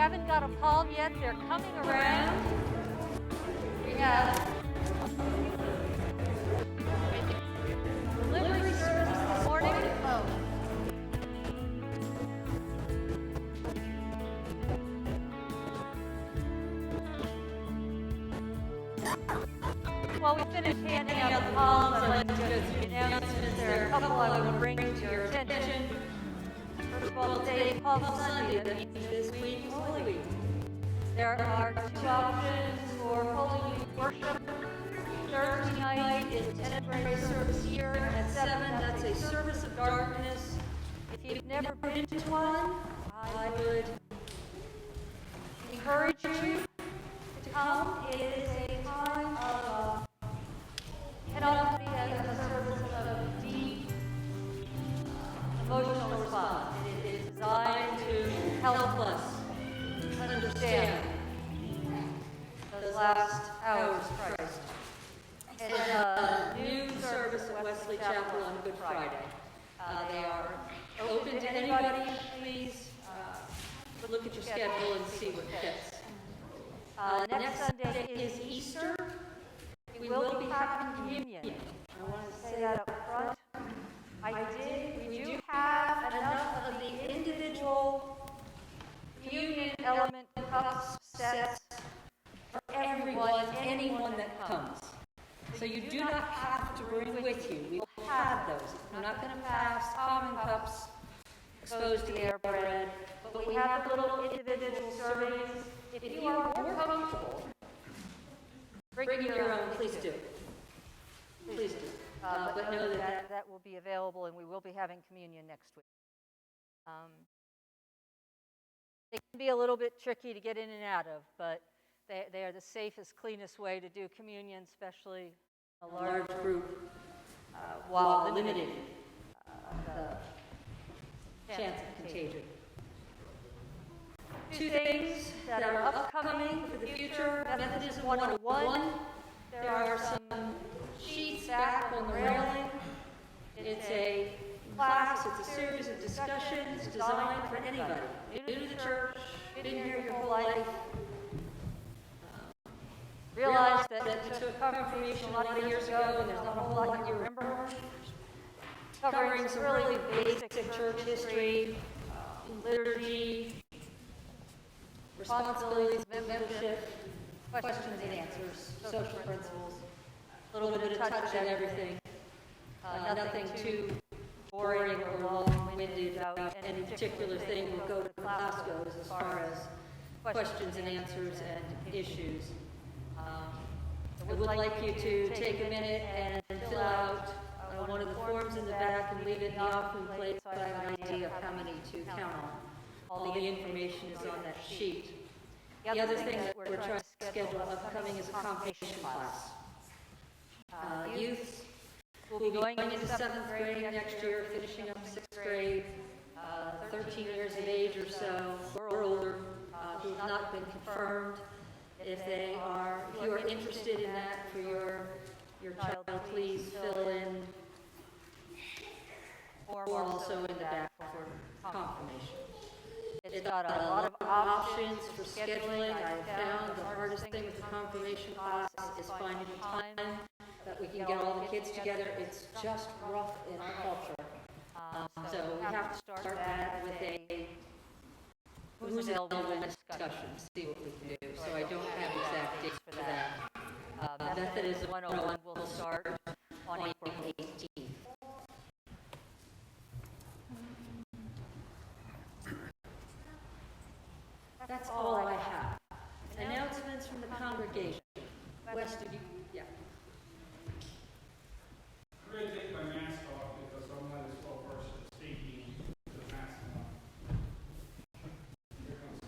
haven't got a palm yet, they're coming around. We have delivery service this morning. While we finish handing out the palms, I'd like to go through the announcements. There are a couple I want to bring to your attention. First of all, today is Palm Sunday. That means this week is Holy Week. There are two options for Holy Week worship. Thursday night is Tenebrae service here at 7. That's a service of darkness. If you've never been to one, I would encourage you to come. It is a time of cannot be a service of deep emotional response. It is designed to help us understand those last hours of Christ. It's a noon service at Wesley Chapel on Good Friday. They are open to anybody. Please look at your schedule and see what fits. Next Sunday is Easter. We will be having communion. I want to say that up front. We do have enough of the individual communion element cups sets for everyone, anyone that comes. So you do not have to bring with you. We will have those. We're not going to pass common cups exposed to air bread, but we have the little individual servings. If you are more comfortable, bring your own, please do. Please do. But know that that will be available, and we will be having communion next week. It can be a little bit tricky to get in and out of, but they are the safest, cleanest way to do communion, especially a large group, while limiting the chance of contagion. Two things that are upcoming for the future: Methodism 101. There are some sheets back on the railing. It's a class, it's a series of discussions designed for anybody. New to the church, been here your whole life. Realize that you took confirmation a lot of years ago and there's not a whole lot you remember. Covering some really basic church history, liturgy, responsibilities of membership, questions and answers, social principles, a little bit of touch on everything. Nothing too boring or long-winded about any particular thing will go to class goes as far as questions and answers and issues. I would like you to take a minute and fill out one of the forms in the back and leave it in the offering plate so I have an idea of how many to count on. All the information is on that sheet. The other thing that we're trying to schedule upcoming is a confirmation class. Youth will be going into 7th grade next year, finishing up 6th grade, 13 years of age or so, or older, who have not been confirmed. If you are interested in that for your child, please fill in form also in the back for confirmation. It's got a lot of options for scheduling. I found the hardest thing with the confirmation class is finding the time that we can get all the kids together. It's just rough in our culture. So we have to start that with a who's available discussion, see what we can do. So I don't have exact dates for that. Methodism 101 will start on April 18th. That's all I have. Announcements from the congregation. Wes, did you? Yeah. I'm going to take my mask off because I'm not as well versed in speaking with the mask on. Here comes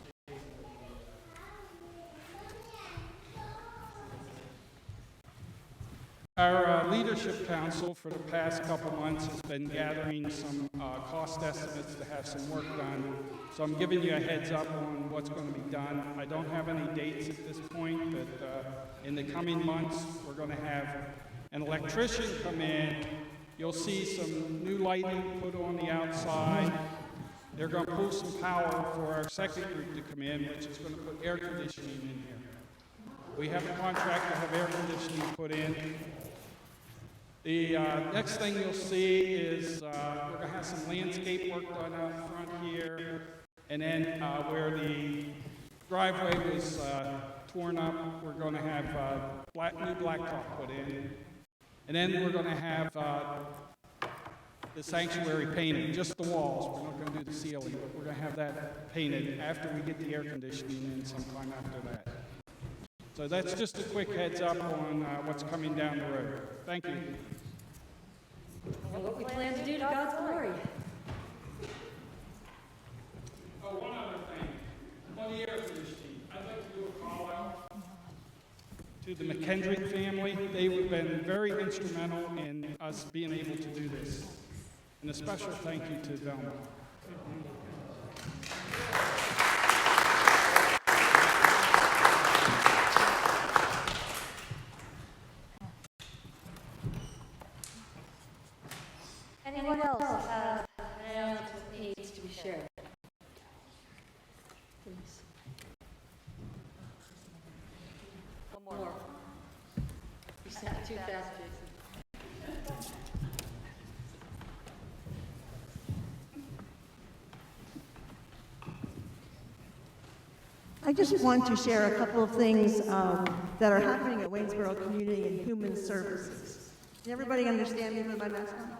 Our leadership council for the past couple months has been gathering some cost estimates to have some work done. So I'm giving you a heads up on what's going to be done. I don't have any dates at this point, but in the coming months, we're going to have an electrician come in. You'll see some new lighting put on the outside. They're going to pull some power for our second group to come in, which is going to put air conditioning in here. We have a contract to have air conditioning put in. The next thing you'll see is we're going to have some landscape work done out front here, and then where the driveway was torn up, we're going to have new blacktop put in, and then we're going to have the sanctuary painted, just the walls. We're not going to do the ceiling, but we're going to have that painted after we get the air conditioning in sometime after that. So that's just a quick heads up on what's coming down the road. Thank you. And what we plan to do to God's glory. Oh, one other thing. On the air conditioning, I'd like to do a call out to the McKendrick family. They've been very instrumental in us being able to do this. And a special thank you to them. Anyone else have an announcement that needs to be shared? Please. One more. You sent it too fast, Jason. I just want to share a couple of things that are happening at Waynesboro Community and Human Services. Can everybody understand me with my mask on?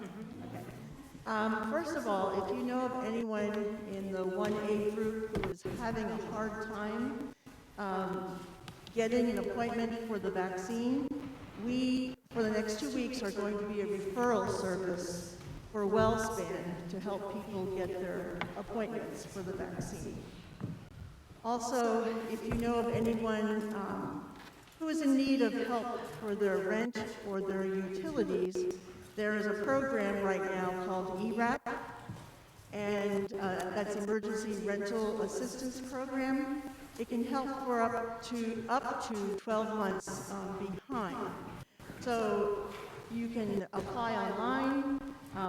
Okay. First of all, if you know of anyone in the 1A group who is having a hard time getting an appointment for the vaccine, we, for the next 2 weeks, are going to be a referral service for WellSpan to help people get their appointments for the vaccine. Also, if you know of anyone who is in need of help for their rent or their utilities, there is a program right now called ERAP, and that's Emergency Rental Assistance Program. It can help for up to 12 months behind. So you can apply online.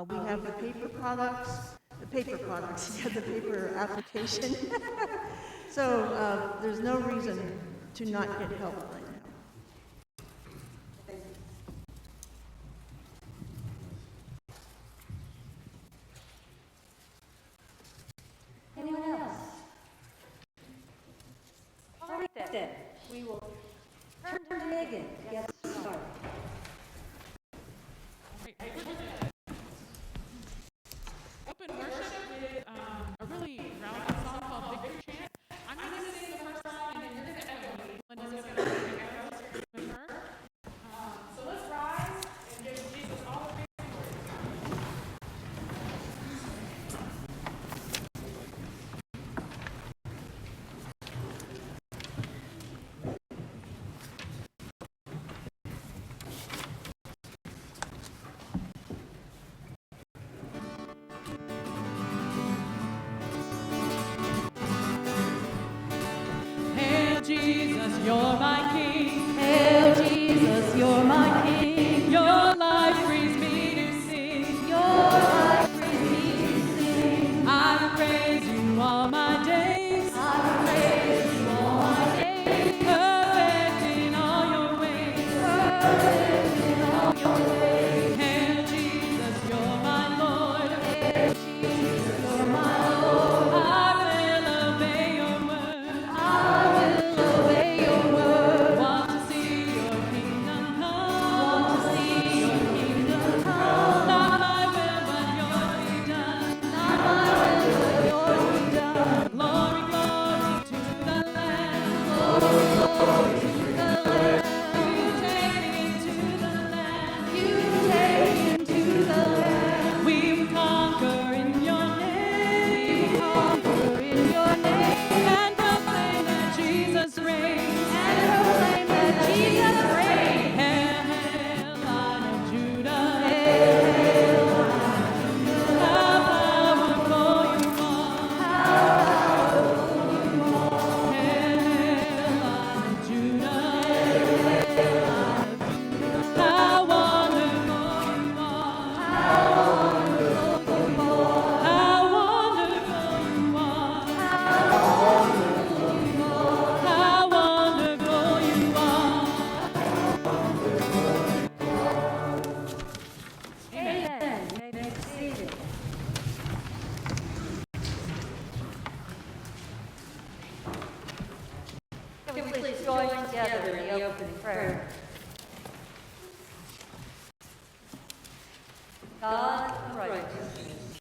We have the paper application. So there's no reason to not get help right now. Anyone else? All right then, we will turn to Megan to get us started. Open worship with a really rowdy song called Victory Chant. I'm going to sing the first line and then you're going to echo me. Linda's going to sing echoes with her. So let's rise and give Jesus all the praise and glory. Hail Jesus, you're my King. Hail Jesus, you're my King. Your life brings me to sing. Your life brings me to sing. I will praise you all my days. I will praise you all my days. Perfect in all your ways. Perfect in all your ways. Hail Jesus, you're my Lord. Hail Jesus, you're my Lord. I will obey your word. I will obey your word. together in the opening prayer. God of righteousness,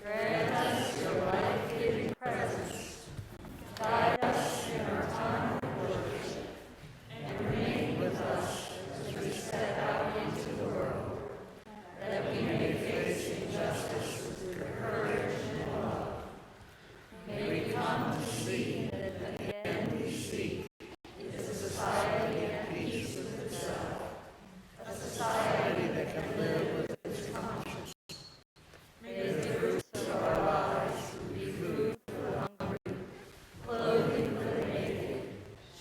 grant us your life-giving presence. Guide us in our time of worship, and remain with us as we step out into the world, that we may face injustice with courage and love. May we come to see that the end we seek is a society at peace with itself, a society that can live with its conscience. May the fruits of our lives be food for the hungry, clothing for the naked,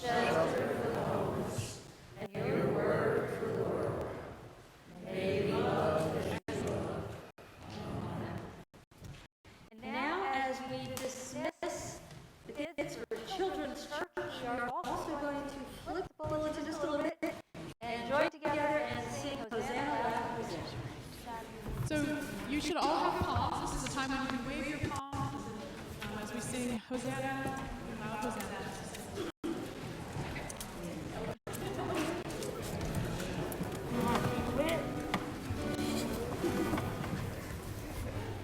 shelter for the homeless, and your word for the world. May we love as you love. Amen. And now, as we dismiss the kids for children's church, we are also going to flip the bulletin just a little bit and join together and sing Hosanna, Laugh, Hosanna. So you should all have palms. This is a time when you can wave your palms as we sing Hosanna, loud Hosanna.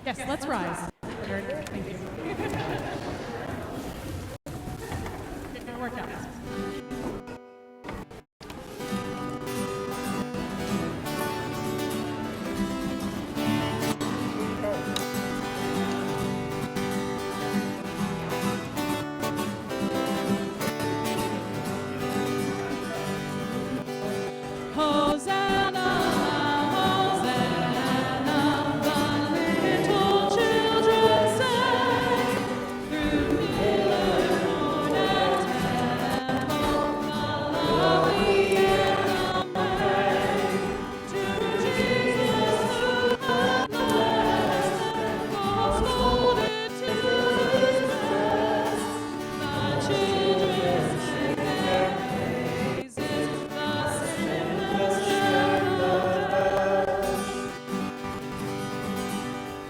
Yes, let's rise. Eric, thank you. Get your workout. Hosanna, Hosanna, the little children sang through pillar, horn, and temple, the lovely anthem rang to Jesus who had blessed and was folded to his breast. The children sang their praises, the sinless and the best.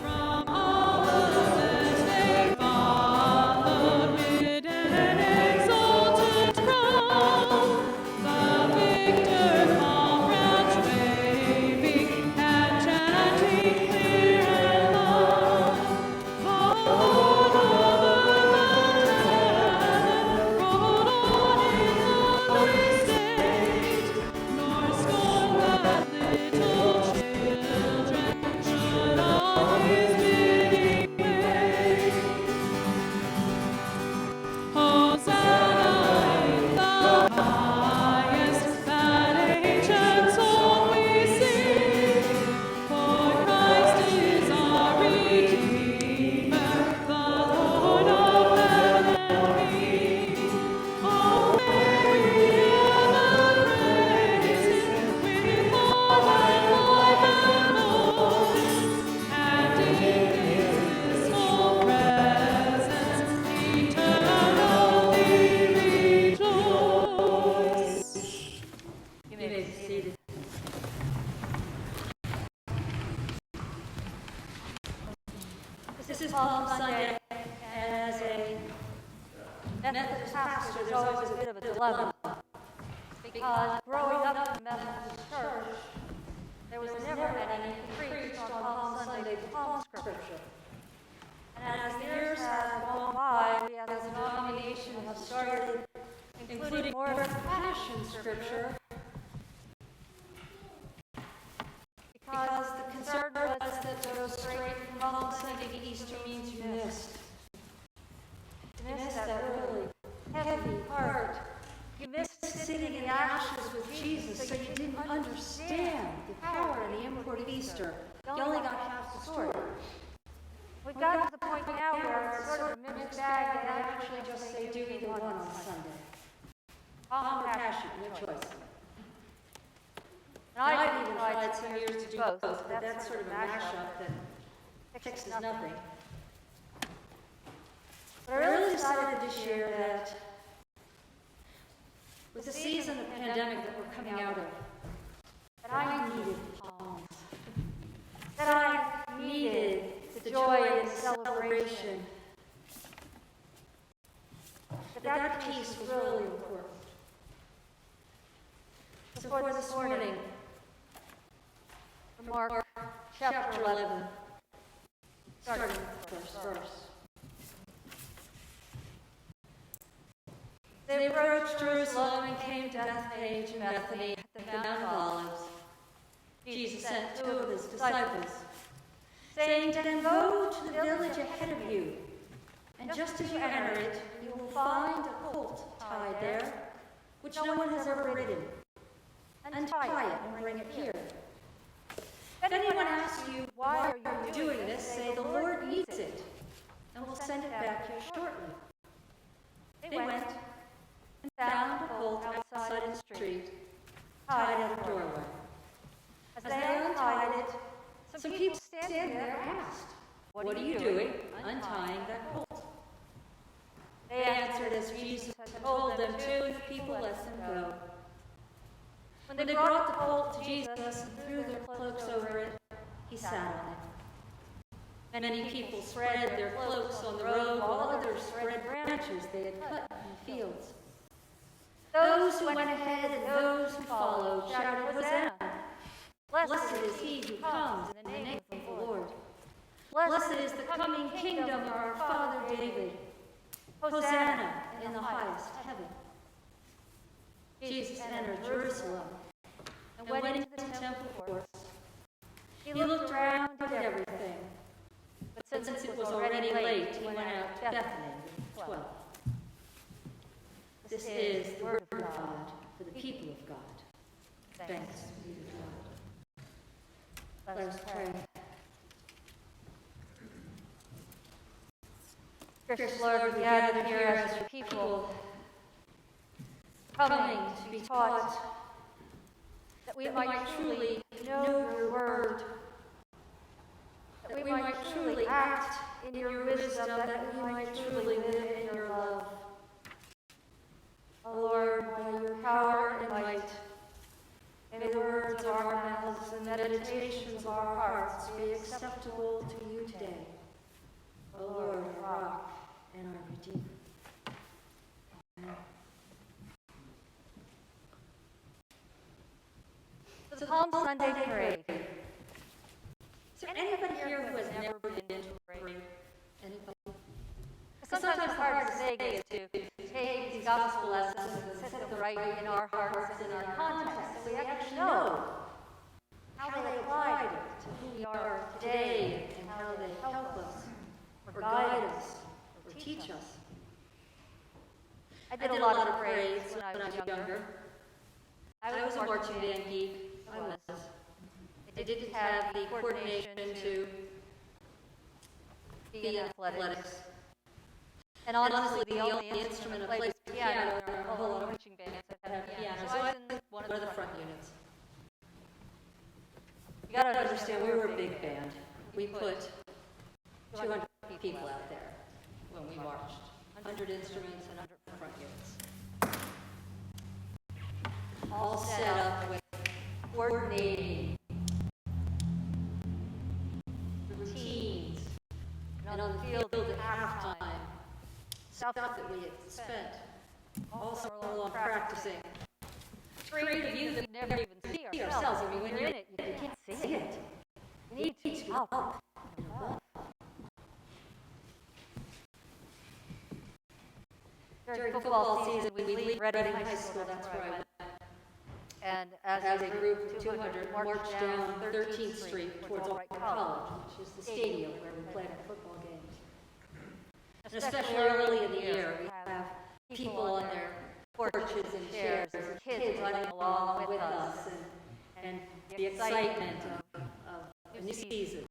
From all the lands they followed with an exalted crown, the victor comrades waving and chanting clear and loud. The Lord of earth and heaven rode on in lovely state, nor scorn that little children should on his bidding wait. Hosanna in the highest, that ancient song we sing, for Christ is our Redeemer, the Lord of heaven and King. Oh, may we ever praise Him with heart and life and voice, and in His blissful presence eternally rejoice. You may be seated. This is Palm Sunday, and as a Methodist pastor, there's always a bit of a dilemma. Because growing up in the Methodist church, there was never any preached on Palm Sunday Palm Scripture. And as the years have gone by, we as a denomination have started including more of Passion Scripture, because the concern was that to go straight from Palm Sunday to Easter means you missed. You missed that really heavy part. You missed sitting in the ashes with Jesus, so you didn't understand the power and the import of Easter. You only got half the story. We've got to the point now where it's sort of a mixed bag, and I actually just say do either one on Sunday. Palm or Passion, your choice. And I've even tried some years to do both, but that's sort of a mashup that fixes nothing. But I really decided this year that with the season of pandemic that we're coming out of, that I needed palms. That I needed the joy and the celebration. That peace was really important. for this morning from Mark chapter 11, starting with the first verse. They approached Jerusalem and came to Bethphage and Bethany at the Mount of Olives. Jesus sent 2 of his disciples, saying to them, "Go to the village ahead of you, and just as you enter it, you will find a colt tied there, which no one has ever ridden. Untie it and bring it here. If anyone asks you, 'Why are you doing this?' say, 'The Lord needs it, and we'll send it back here shortly.'" They went and found a colt outside in the street, tied at the doorway. As they untied it, some people standing there asked, "What are you doing, untying that colt?" They answered as Jesus had told them to, and the people let them go. When they brought the colt to Jesus and threw their cloaks over it, he sat on it. Many people spread their cloaks on the road, while others spread branches they had cut in the fields. Those who went ahead and those who followed shouted, "Hosanna! Blessed is he who comes in the name of the Lord. Blessed is the coming kingdom of our father David. Hosanna in the highest heaven." Jesus entered Jerusalem and went into the temple courts. He looked around at everything, but since it was already late, he went out to Bethany with the 12. This is the word of God for the people of God. Thanks be to God. Let us pray. Gracious Lord, we gather here as your people, coming to be taught, that we might truly know your word, that we might truly act in your wisdom, that we might truly live in your love. O Lord, by your power and might, may the words of our mouths and meditations of our hearts be acceptable to you today. O Lord, our rock and our Redeemer. Amen. The Palm Sunday Parade. Is there anybody here who has never been to a parade? Anybody? Sometimes it's hard to say is to take these gospel lessons and set them right in our hearts and in our context, so we actually know how they apply to who we are today and how they help us, or guide us, or teach us. I did a lot of parades when I was younger. I was a marching band geek. I was. I didn't have the coordination to be in athletics. And honestly, the only instrument I played was piano. There are a whole lot of marching bands that have piano. So I was in one of the front units. You gotta understand, we were a big band. We put 200 people out there when we marched. 100 instruments and 100 front units. All set up with coordinating routines, and on the field at halftime, stuff that we had spent all summer long practicing. Creative youth that we never even see ourselves. I mean, when you're in it, you can't see it. You need to go up and above. During football season, we leave Reading High School, that's where I went. And as a group of 200, marched down 13th Street towards Albright College, which is the stadium where we played our football games. And especially early in the year, we have people on their porches and chairs, kids running along with us, and the excitement of a new season.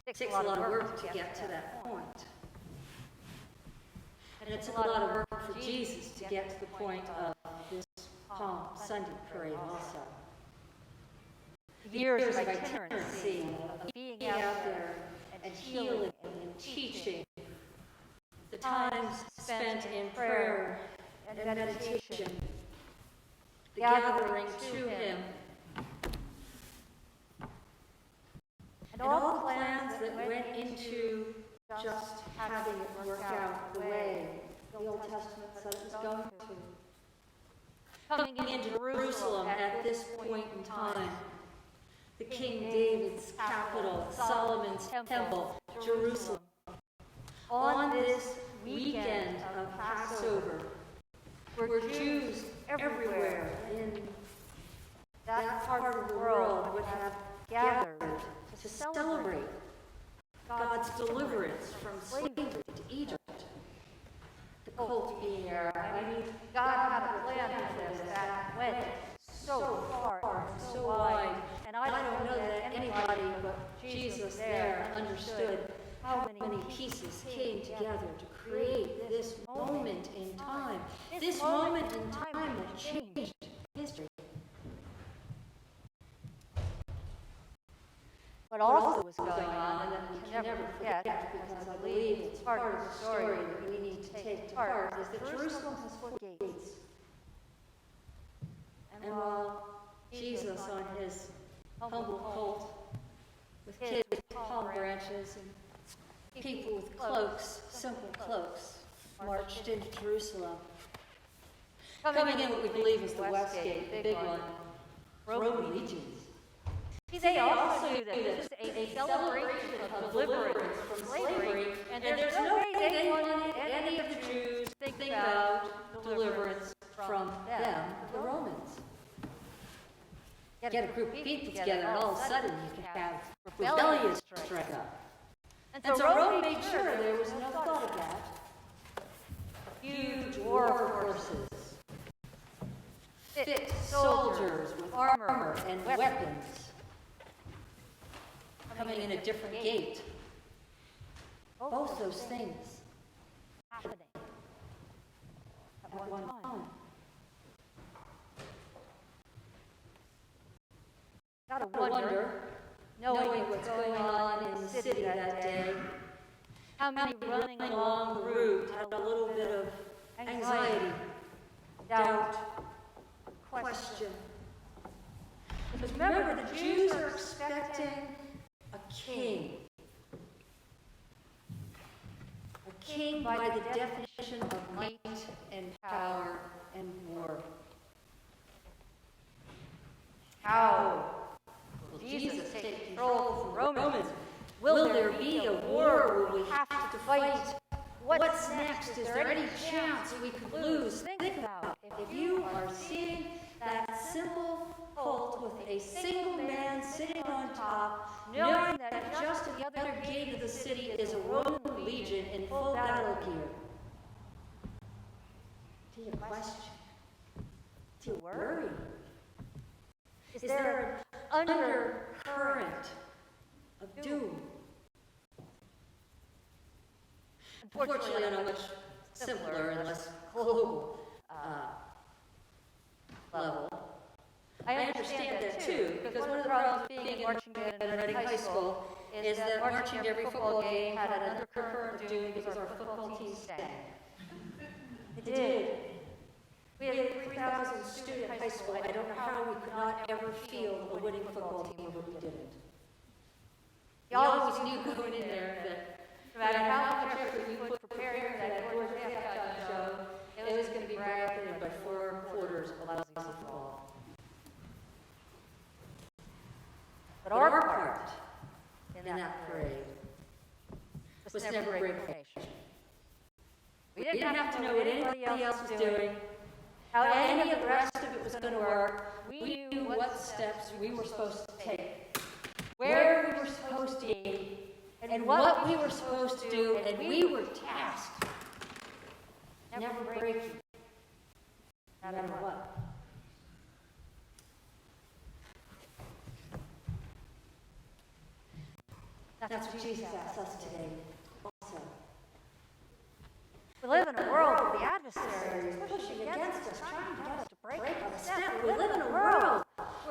It takes a lot of work to get to that point. And it's a lot of work for Jesus to get to the point of this Palm Sunday parade also. Years of itinerancy, of being out there and healing and teaching, the times spent in prayer and meditation, the gathering to Him, and all the plans that went into just having it work out the way the Old Testament said it was going to. coming into Jerusalem at this point in time. The King David's capital, Solomon's temple, Jerusalem. On this weekend of Passover, where Jews everywhere in that part of the world would have gathered to celebrate God's deliverance from slavery to Egypt. The cult being era. I mean, God had a plan for this that went so far and so wide. And I don't know that anybody but Jesus there understood how many pieces came together to create this moment in time. This moment in time that changed history. What also was going on, and that we can never forget, because I believe it's part of the story that we need to take to heart, is that Jerusalem has 4 gates. And while Jesus on his humble colt, with kids with palm branches and people with cloaks, simple cloaks, marched into Jerusalem, coming in what we believe is the West Gate, the big one, Roman legions. They also knew that this was a celebration of deliverance from slavery, and there's no way they wanted any of the Jews to think about deliverance from them, the Romans. Get a group of people together, and all of a sudden you can have rebellion strike up. And so Rome made sure there was no thought of that. Huge war forces, fit soldiers with armor and weapons, coming in a different gate. Both those things happening at one time. Gotta wonder, knowing what's going on in the city that day, how many running along the route had a little bit of anxiety, doubt, question. Because remember, the Jews are expecting a king. A king by the definition of might and power and war. How will Jesus take control from Romans? Will there be a war? Will we have to fight? What's next? Is there any chance we could lose? Think about if you are seeing that simple cult with a single man sitting on top, knowing that just at the other gate of the city is a Roman legion in full battle gear. Do you question? Do you worry? Is there an undercurrent of doom? Unfortunately, on a much simpler and less global level. I understand that too, because one of the problems being in marching band in Reading High School is that marching every football game had an undercurrent of doom because our football team stank. It did. We had a 3,000 student high school. I don't know how we could not ever feel a winning football team, but we didn't. You always knew going in there that no matter how much effort you put preparing for that Georgia halftime show, it was going to be bracketed by 4 quarters of lousy football. But our part in that parade was never great information. We didn't have to know what anybody else was doing, how any of the rest of it was going to work. We knew what steps we were supposed to take, where we were supposed to be, and what we were supposed to do, and we were tasked, never breaking, no matter what. That's what Jesus asks us today also. We live in a world where the adversary is pushing against us, trying to get us to break a step. We live in a world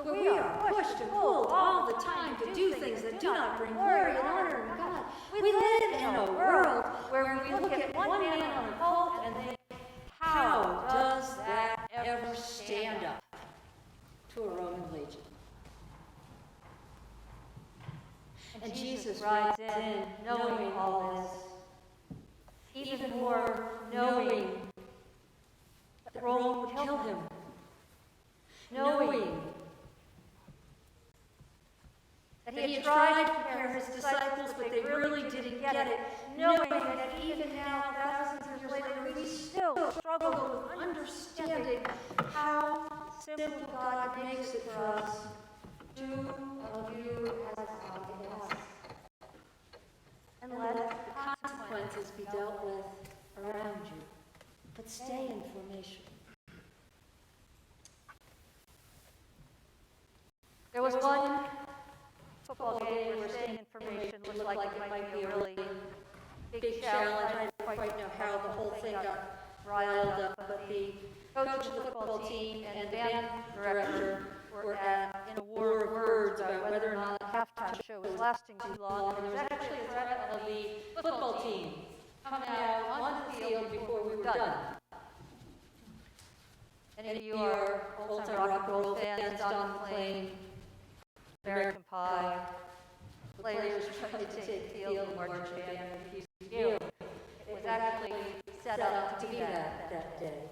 where we are pushed and pulled all the time to do things that do not bring glory and honor to God. We live in a world where we look at one man on a pulpit and think, how does that ever stand up to a Roman legion? And Jesus rides in knowing all this, even more knowing that Rome would kill him knowing that he had tried to prepare his disciples, but they really didn't get it, knowing that even now, thousands of years later, we still struggle with understanding how simple God makes it for us. Do of you as I ask. And let the consequences be dealt with around you. But stay in formation. There was one football game where staying in formation looked like it might be a really big challenge. I don't quite know how the whole thing got riled up, but the coach of the football team and the band director were in a war of words about whether or not the halftime show was lasting too long. And there was actually a threat of the football team coming out onto the field before we were done. Any of you are old-time rock and roll fans, Don McLean, American Pie, the players trying to take the field, the marching band, and the piece of you. It was actually set up to be that day.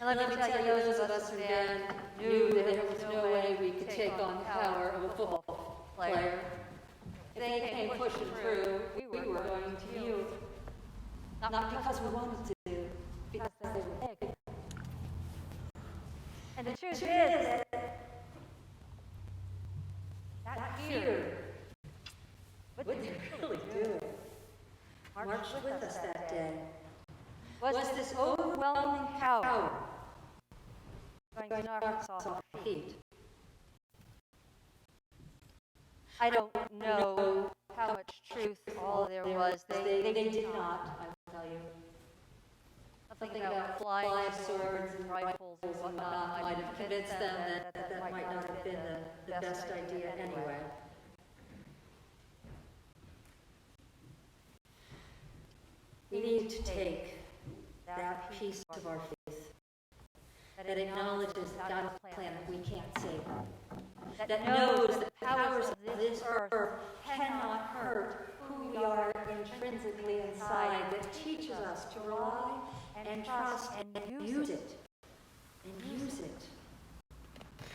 And let me tell you, those of us in the band knew that there was no way we could take on the power of a football player. If they came pushing through, we were going to yield. Not because we wanted to, because they were big. And the truth is that fear, what did they really do? March with us that day. Was this overwhelming power going to knock us off our feet? I don't know how much truth all there was. They did not, I will tell you. Something about flying swords and rifles and whatnot might have convinced them that might not have been the best idea anyway. We need to take that piece of our faith that acknowledges that God has a plan that we can't save, that knows that powers of this earth cannot hurt who we are intrinsically inside, that teaches us to rely and trust and use it. And use it.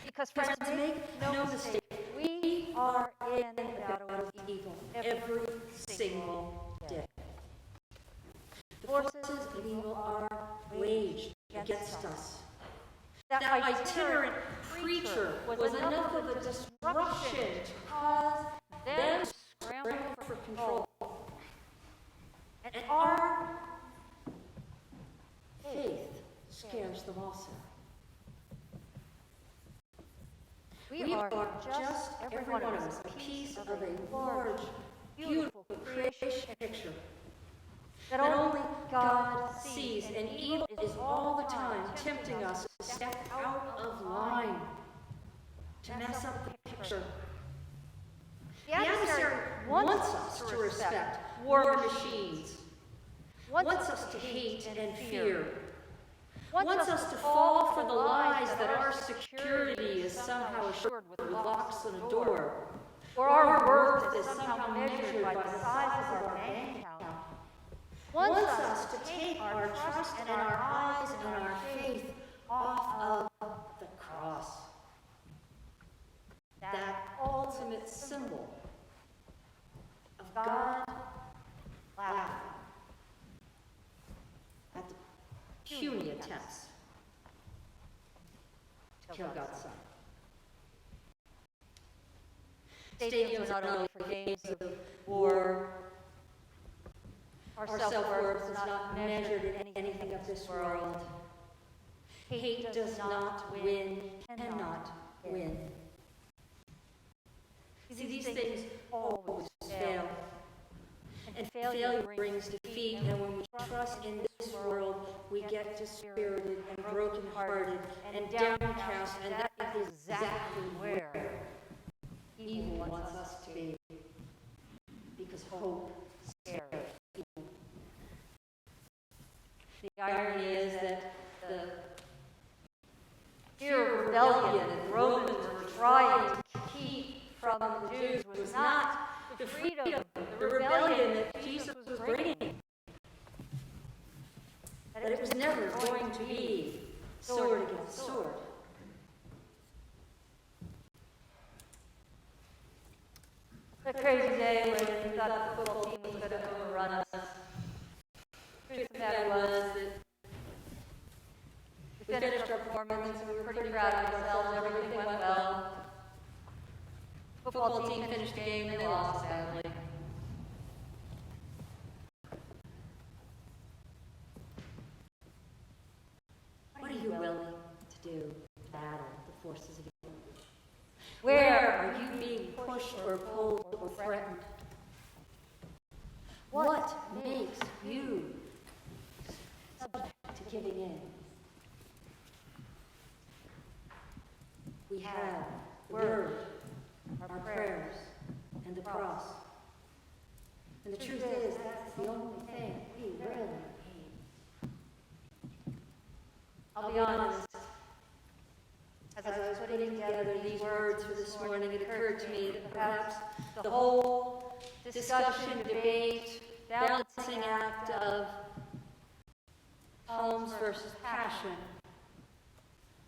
Because friends, make no mistake, we are in the battle with evil every single day. The forces of evil are waged against us. That itinerant preacher was enough of a disruption to cause them to scramble for control. And our faith scares them also. We are just, every one of us, a piece of a large, beautiful creation picture that only God sees, and evil is all the time tempting us to step out of line, to mess up the picture. The adversary wants us to respect war machines, wants us to hate and fear, wants us to fall for the lies that our security is somehow assured with locks on a door, or our worth is somehow measured by the size of our bank account. Wants us to take our trust and our eyes and our faith off of the cross. That ultimate symbol of God laughing at the puny attempts to kill God's Son. Stadiums are not only for games of war. Our self-worth is not measured in anything of this world. Hate does not win, cannot win. See, these things always fail. And failure brings defeat, and when we trust in this world, we get dispirited and brokenhearted and downcast, and that is exactly where evil wants us to be. Because hope scares evil. The irony is that the fear of rebellion that the Romans were trying to keep from the Jews was not the freedom, the rebellion that Jesus was bringing. That it was never going to be sword against sword. matter was that we finished our performance, we were pretty proud of ourselves, everything went well. Football team finished the game and they lost sadly. What are you willing to do to battle the forces of evil? Where are you being pushed or pulled or threatened? What makes you subject to giving in? We have the Word, our prayers, and the cross. And the truth is, that's the only thing we really need. I'll be honest. As I was putting together these words for this morning, it occurred to me that perhaps the whole discussion, debate, balancing act of homes versus passion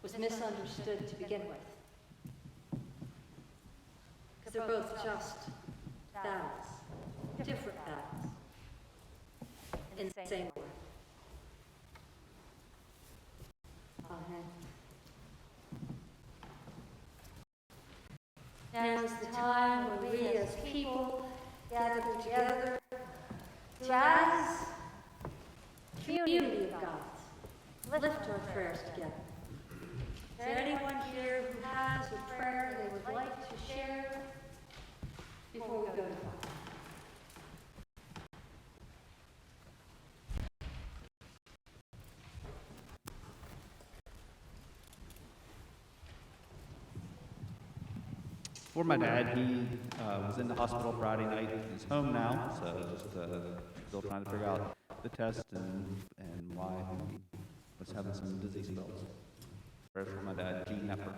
was misunderstood to begin with. Because they're both just battles, different battles, in the same way. Amen. Now is the time when we as people gather together to, as community of God, lift our prayers together. Is there anyone here who has a prayer they would like to share before we go to God? For my dad, he was in the hospital Friday night. He's home now, so just still trying to figure out the test and why he was having some disease spells. Prayers for my dad, Gene Nepper.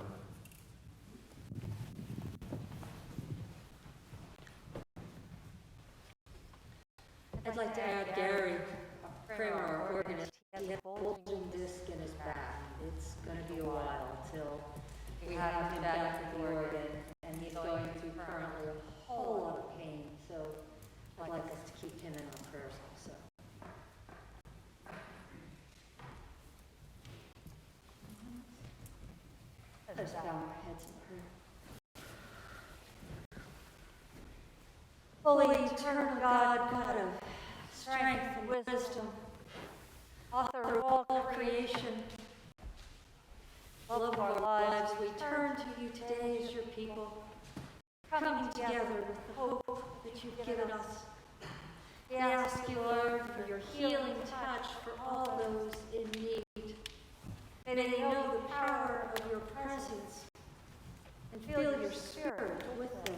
I'd like to add Gary Kramer, our organist. He has a bulging disc in his back. It's going to be a while until we have him back at the organ, and he's going through currently a whole lot of pain, so I'd like us to keep him in our prayers also. Let us bow our heads in prayer. Holy, eternal God, God of strength and wisdom, author of all creation, love of our lives, we turn to you today as your people, coming together with the hope that you've given us. We ask you, Lord, for your healing touch for all those in need. May they know the power of your presence and feel your spirit with them.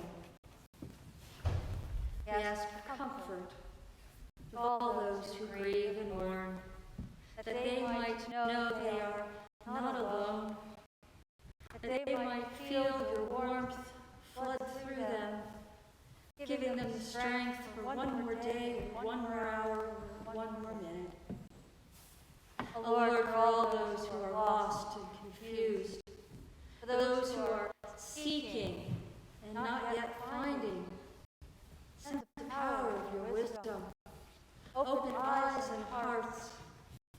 We ask for comfort to all those who grieve and mourn, that they might know they are not alone, that they might feel your warmth flood through them, giving them the strength for one more day, one more hour, one more minute. O Lord, for all those who are lost and confused, for those who are seeking and not yet finding, send the power of your wisdom. Open eyes and hearts,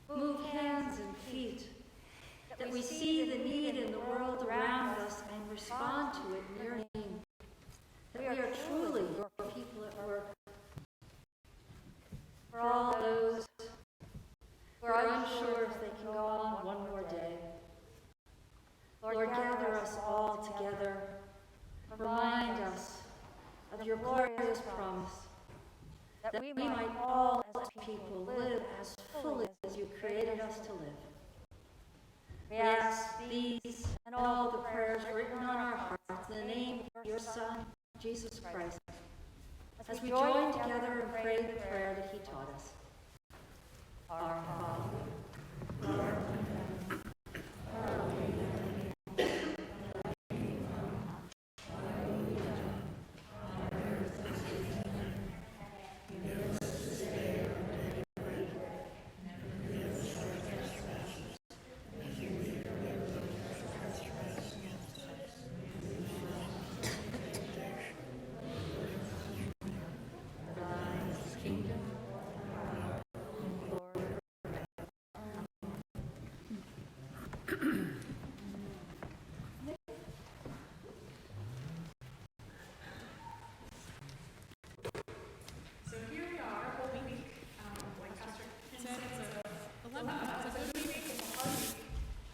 move hands and feet, that we see the need in the world around us and respond to it in your name, that we are truly your people at work. For all those who are unsure if they can go on one more day, Lord, gather us all together. Remind us of your glorious promise, that we might all as people live as fully as you created us to live. We ask these and all the prayers written on our hearts in the name of your Son, Jesus Christ, as we join together and pray the prayer that he taught us. Our Father, So here we are, Holy Week. Like Pastor Ken said, it's a dilemma. It's a good week, it's a hard week,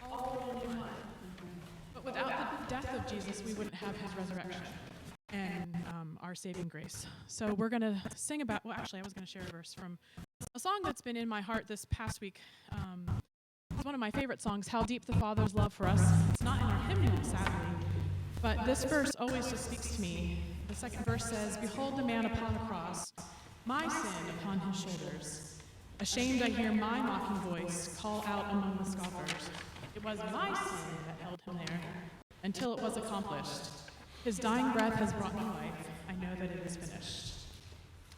all rolled into one. But without the death of Jesus, we wouldn't have his resurrection and our saving grace. So we're going to sing about, well, actually, I was going to share a verse from a song that's been in my heart this past week. It's one of my favorite songs, How Deep the Father's Love for Us. It's not in our hymnal, sadly, but this verse always just speaks to me. The second verse says, "Behold the man upon the cross, my sin upon his shoulders. Ashamed I hear my mocking voice call out among the scoffers. It was my sin that held him there until it was accomplished. His dying breath has brought me life. I know that it is finished."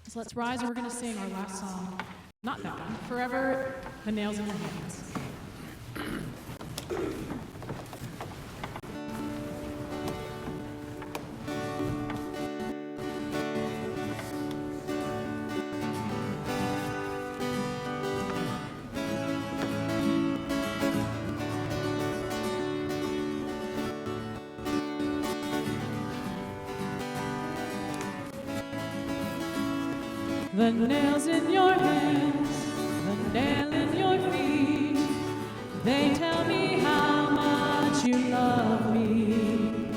So let's rise and we're going to sing our last song. Not that one. Forever, the nails in your hands. The nails in your hands, the nail in your feet, they tell me how much you love me.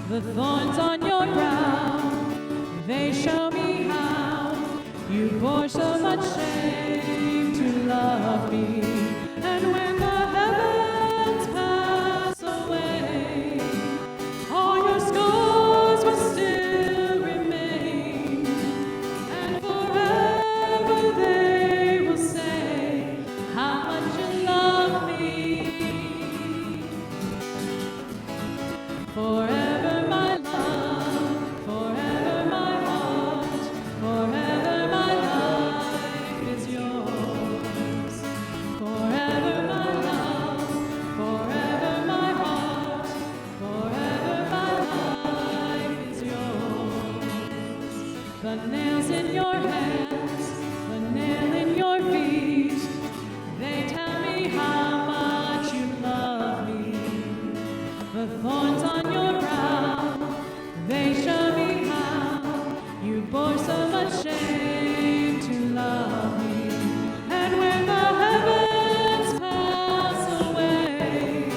The thorns on your brow, they show me how you bore so much shame to love me. And when the heavens pass away, all your scars will still remain. And forever they will say how much you love me. Forever my love, forever my heart, forever my life is yours. Forever my love, forever my heart, forever my life is yours. The nails in your hands, the nail in your feet, they tell me how much you love me. The thorns on your brow, they show me how you bore so much shame to love me. And when the heavens pass away,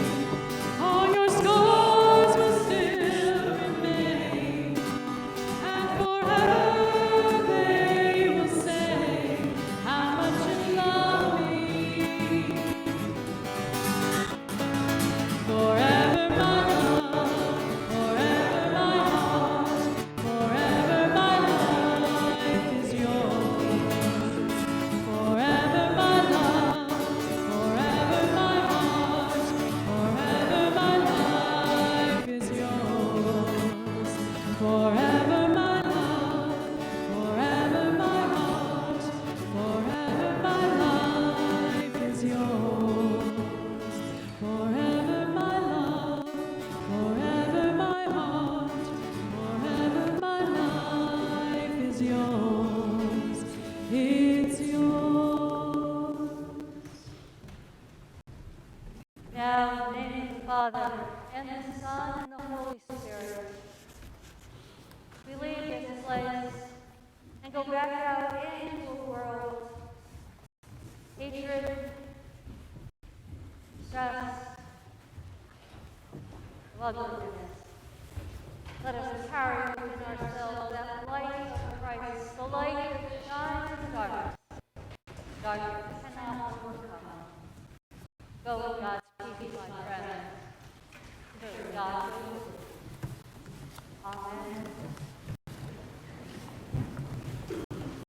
all your scars will still remain. And forever they will say how much you love me. Forever my love, forever my heart, forever my life is yours. Forever my love, forever my heart, forever my life is yours. Forever my love, forever my heart, forever my life is yours. Forever my love, forever my heart, forever my life is yours. It's yours. Now, in the name of the Father, and the Son, and the Holy Spirit, we leave this place and go back out into a world. Hatred, stress, loveliness. Let us carry within ourselves that light of Christ, the light that shines in the darkness. Darkness cannot overcome. Go with God's peace, my friends. To God. Amen.